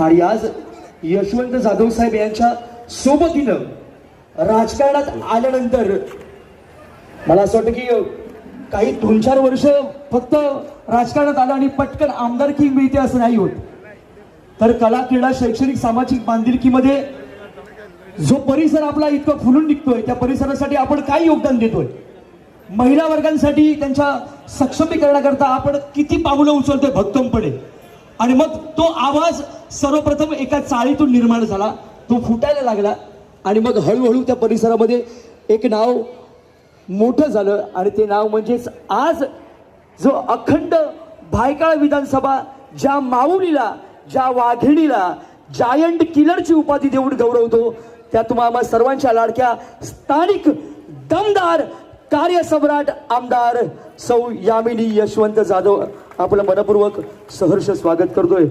आणि आज यशवंत जाधव साहेब यांच्या सोबतीनं राजकारणात आल्यानंतर मला असं वाटतं की काही 2-4 वर्ष फक्त राजकारणात आलं आणि पटकन आमदारकी मिळते असं नाही होत. तर कला, क्रीडा, शैक्षणिक, सामाजिक बांधिलकीमध्ये जो परिसर आपला इतकं फुलून निघतोय त्या परिसरासाठी आपण काय योगदान देतोय, महिला वर्गांसाठी त्यांच्या सक्षमीकरणाकरता आपण किती पावलं उचलतोय भक्कमपणे. आणि मग तो आवाज सर्वप्रथम एका चाळीतून निर्माण झाला, तो फुटायला लागला आणि मग हळूहळू त्या परिसरामध्ये एक नाव मोठं झालं. आणि ते नाव म्हणजेच आज जो अखंड भायखळा विधानसभा ज्या माऊलीला, ज्या वाघिणीला जायंट किलरची उपाधी देऊन गौरवतो, त्या तुम्हा सर्वांच्या लाडक्या स्थानिक दमदार कार्यसम्राट आमदार सौ यामिनी यशवंत जाधव आपलं मनपूर्वक सहर्ष स्वागत करतोय.